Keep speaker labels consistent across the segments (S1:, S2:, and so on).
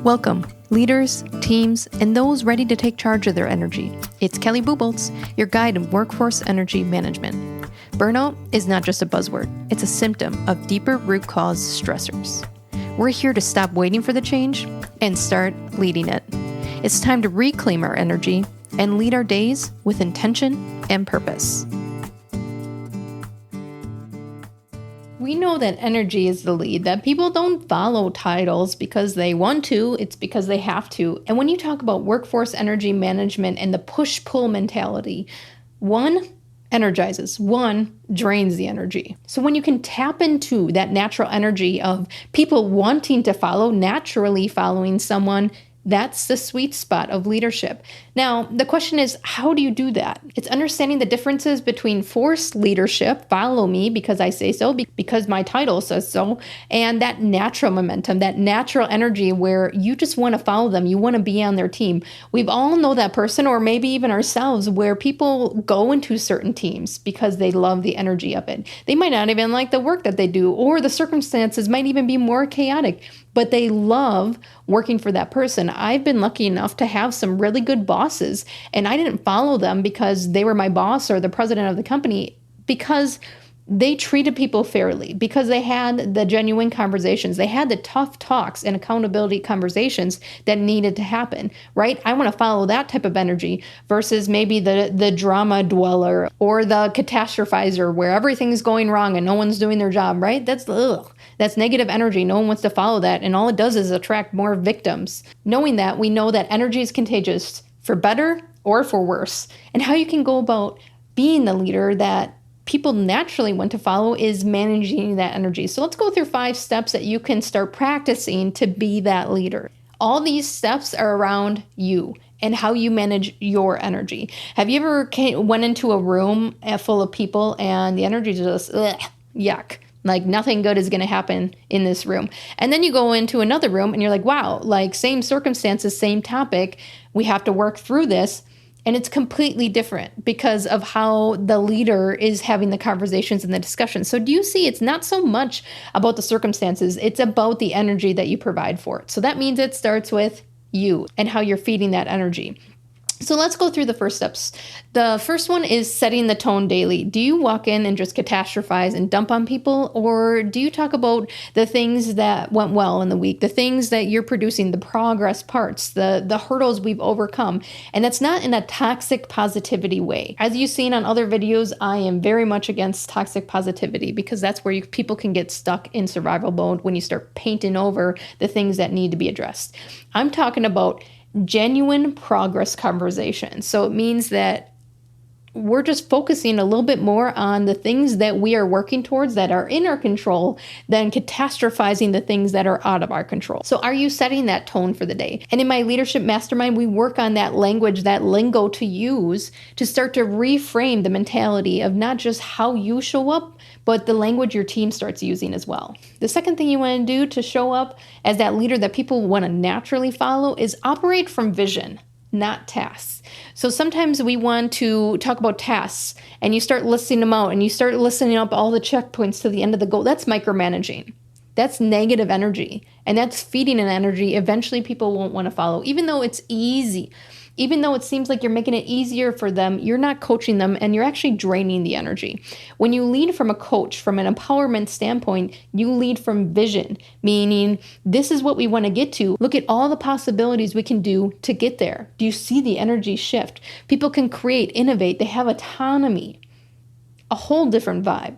S1: Welcome, leaders, teams, and those ready to take charge of their energy. It's Kelly Buboltz, your guide in workforce energy management. Burnout is not just a buzzword, it's a symptom of deeper root cause stressors. We're here to stop waiting for the change and start leading it. It's time to reclaim our energy and lead our days with intention and purpose. We know that energy is the lead, that people don't follow titles because they want to, it's because they have to. And when you talk about workforce energy management and the push-pull mentality, one energizes, one drains the energy. So when you can tap into that natural energy of people wanting to follow, naturally following someone, that's the sweet spot of leadership. Now, the question is, how do you do that? It's understanding the differences between forced leadership, follow me because I say so, because my title says so, and that natural momentum, that natural energy where you just want to follow them, you want to be on their team. We've all know that person, or maybe even ourselves, where people go into certain teams because they love the energy of it. They might not even like the work that they do, or the circumstances might even be more chaotic, but they love working for that person. I've been lucky enough to have some really good bosses, and I didn't follow them because they were my boss or the president of the company, because they treated people fairly, because they had the genuine conversations. They had the tough talks and accountability conversations that needed to happen, right? I want to follow that type of energy versus maybe the drama dweller or the catastrophizer where everything's going wrong and no one's doing their job, right? That's negative energy. No one wants to follow that. And all it does is attract more victims. Knowing that, we know that energy is contagious for better or for worse. And how you can go about being the leader that people naturally want to follow is managing that energy. So let's go through 5 steps that you can start practicing to be that leader. All these steps are around you and how you manage your energy. Have you ever went into a room full of people and the energy is just yuck? Like nothing good is going to happen in this room. And then you go into another room and you're like, wow, like same circumstances, same topic. We have to work through this. And it's completely different because of how the leader is having the conversations and the discussions. So do you see, it's not so much about the circumstances, it's about the energy that you provide for it. So that means it starts with you and how you're feeding that energy. So let's go through the first steps. The first one is setting the tone daily. Do you walk in and just catastrophize and dump on people? Or do you talk about the things that went well in the week, the things that you're producing, the progress parts, the hurdles we've overcome? And that's not in a toxic positivity way. As you've seen on other videos, I am very much against toxic positivity because that's where people can get stuck in survival mode when you start painting over the things that need to be addressed. I'm talking about genuine progress conversation. So it means that we're just focusing a little bit more on the things that we are working towards that are in our control than catastrophizing the things that are out of our control. So are you setting that tone for the day? And in my leadership mastermind, we work on that language, that lingo to use to start to reframe the mentality of not just how you show up, but the language your team starts using as well. The second thing you want to do to show up as that leader that people want to naturally follow is operate from vision, not tasks. So sometimes we want to talk about tasks and you start listing them out and you start listing up all the checkpoints to the end of the goal. That's micromanaging. That's negative energy, and that's feeding an energy eventually people won't want to follow, even though it's easy. Even though it seems like you're making it easier for them, you're not coaching them and you're actually draining the energy. When you lead from a coach, from an empowerment standpoint, you lead from vision, meaning this is what we want to get to. Look at all the possibilities we can do to get there. Do you see the energy shift? People can create, innovate, they have autonomy, a whole different vibe.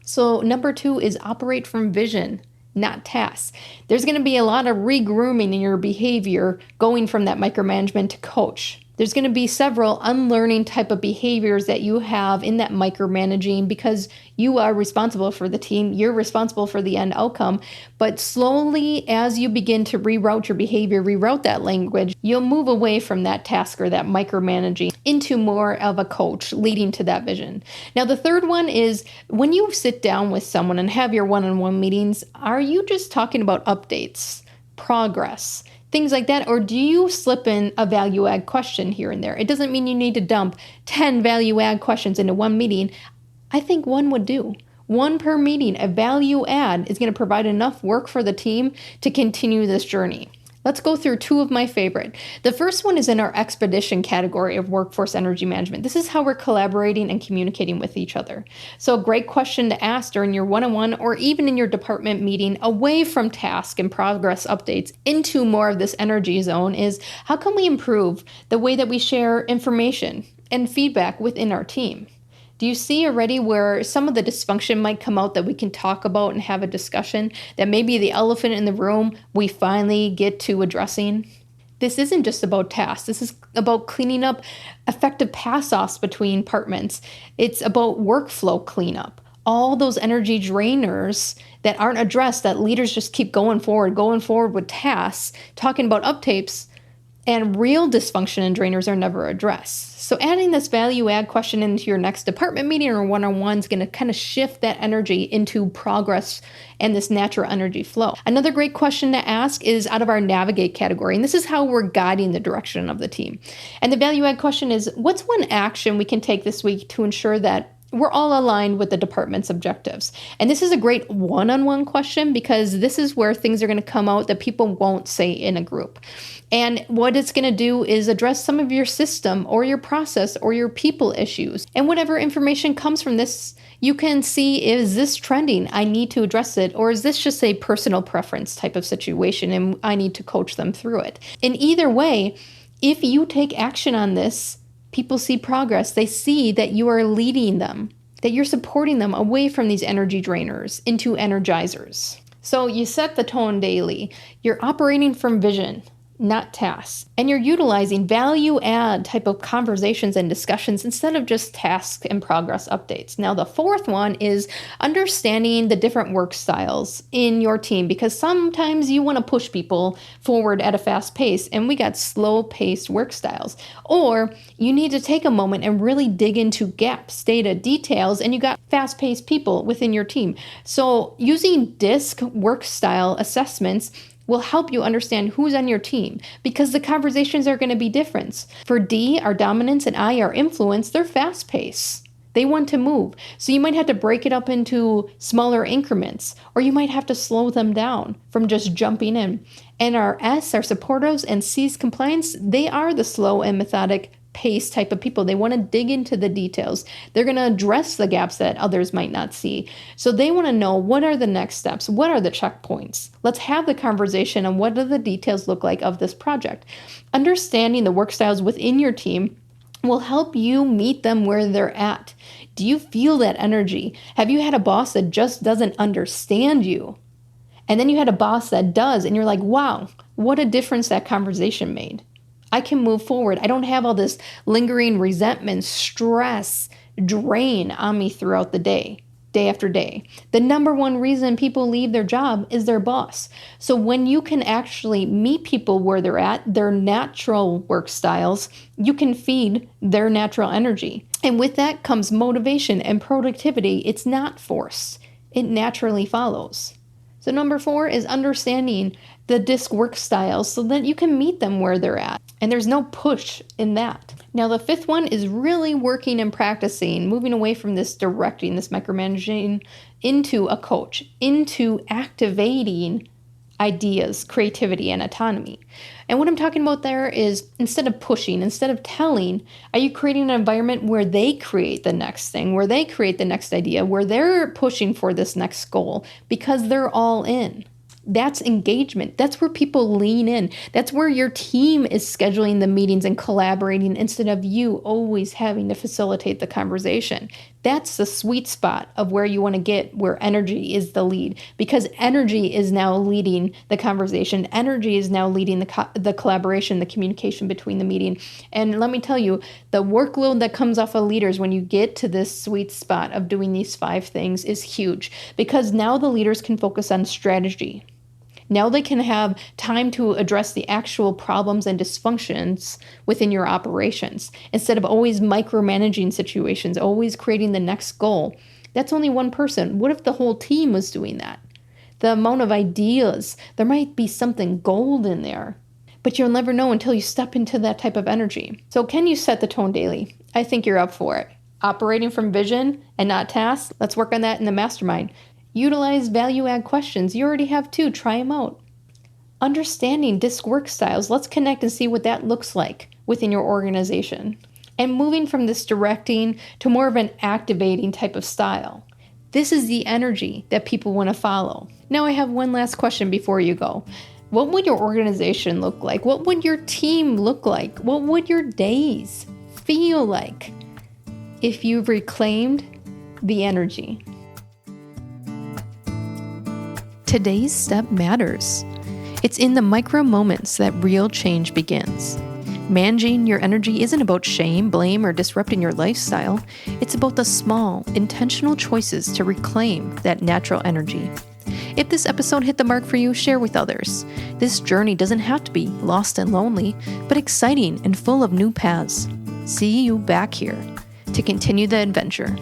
S1: So number 2 is operate from vision, not tasks. There's going to be a lot of regrooming in your behavior going from that micromanagement to coach. There's going to be several unlearning type of behaviors that you have in that micromanaging because you are responsible for the team. You're responsible for the end outcome. But slowly, as you begin to reroute your behavior, reroute that language, you'll move away from that task or that micromanaging into more of a coach leading to that vision. Now, the third one is when you sit down with someone and have your one-on-one meetings, are you just talking about updates, progress, things like that? Or do you slip in a value add question here and there? It doesn't mean you need to dump 10 value add questions into one meeting. I think one would do. One per meeting, a value add is going to provide enough work for the team to continue this journey. Let's go through two of my favorite. The first one is in our expedition category of workforce energy management. This is how we're collaborating and communicating with each other. So a great question to ask during your one-on-one or even in your department meeting, away from task and progress updates into more of this energy zone, is how can we improve the way that we share information and feedback within our team? Do you see already where some of the dysfunction might come out that we can talk about and have a discussion, that maybe the elephant in the room we finally get to addressing? This isn't just about tasks. This is about cleaning up effective pass-offs between departments. It's about workflow cleanup. All those energy drainers that aren't addressed, that leaders just keep going forward with tasks, talking about updates, and real dysfunction and drainers are never addressed. So adding this value add question into your next department meeting or one-on-one is going to kind of shift that energy into progress and this natural energy flow. Another great question to ask is out of our navigate category, and this is how we're guiding the direction of the team. And the value add question is, what's one action we can take this week to ensure that we're all aligned with the department's objectives? And this is a great one-on-one question because this is where things are going to come out that people won't say in a group. And what it's going to do is address some of your system or your process or your people issues. And whatever information comes from this, you can see, is this trending? I need to address it. Or is this just a personal preference type of situation and I need to coach them through it? In either way, if you take action on this, people see progress. They see that you are leading them, that you're supporting them away from these energy drainers into energizers. So you set the tone daily. You're operating from vision, not tasks. And you're utilizing value add type of conversations and discussions instead of just tasks and progress updates. Now, the fourth one is understanding the different work styles in your team, because sometimes you want to push people forward at a fast pace and we got slow paced work styles. Or you need to take a moment and really dig into gaps, data, details, and you got fast paced people within your team. So using DISC work style assessments will help you understand who's on your team, because the conversations are going to be different. For D, our dominance, and I, our influence, they're fast-paced. They want to move. So you might have to break it up into smaller increments, or you might have to slow them down from just jumping in. And our S, our supportives, and C's compliance, they are the slow and methodic pace type of people. They want to dig into the details. They're going to address the gaps that others might not see. So they want to know, what are the next steps? What are the checkpoints? Let's have the conversation on what do the details look like of this project. Understanding the work styles within your team will help you meet them where they're at. Do you feel that energy? Have you had a boss that just doesn't understand you? And then you had a boss that does, and you're like, wow, what a difference that conversation made. I can move forward. I don't have all this lingering resentment, stress, drain on me throughout the day after day. The number one reason people leave their job is their boss. So when you can actually meet people where they're at, their natural work styles, you can feed their natural energy. And with that comes motivation and productivity. It's not forced. It naturally follows. So number 4 is understanding the DISC work styles so that you can meet them where they're at. And there's no push in that. Now, the 5th one is really working and practicing, moving away from this directing, this micromanaging, into a coach, into activating ideas, creativity, and autonomy. And what I'm talking about there is, instead of pushing, instead of telling, are you creating an environment where they create the next thing, where they create the next idea, where they're pushing for this next goal because they're all in? That's engagement. That's where people lean in. That's where your team is scheduling the meetings and collaborating instead of you always having to facilitate the conversation. That's the sweet spot of where you want to get, where energy is the lead, because energy is now leading the conversation. Energy is now leading the collaboration, the communication between the meeting. And let me tell you, the workload that comes off of leaders when you get to this sweet spot of doing these 5 things is huge, because now the leaders can focus on strategy. Now they can have time to address the actual problems and dysfunctions within your operations instead of always micromanaging situations, always creating the next goal. That's only one person. What if the whole team was doing that? The amount of ideas, there might be something gold in there, but you'll never know until you step into that type of energy. So can you set the tone daily? I think you're up for it. Operating from vision and not tasks. Let's work on that in the mastermind. Utilize value-add questions. You already have 2. Try them out. understanding DISC work styles. Let's connect and see what that looks like within your organization. And moving from this directing to more of an activating type of style. This is the energy that people want to follow. Now I have one last question before you go. What would your organization look like? What would your team look like? What would your days feel like if you've reclaimed the energy? Today's step matters. It's in the micro moments that real change begins. Managing your energy isn't about shame, blame, or disrupting your lifestyle. It's about the small, intentional choices to reclaim that natural energy. If this episode hit the mark for you, share with others. This journey doesn't have to be lost and lonely, but exciting and full of new paths. See you back here to continue the adventure.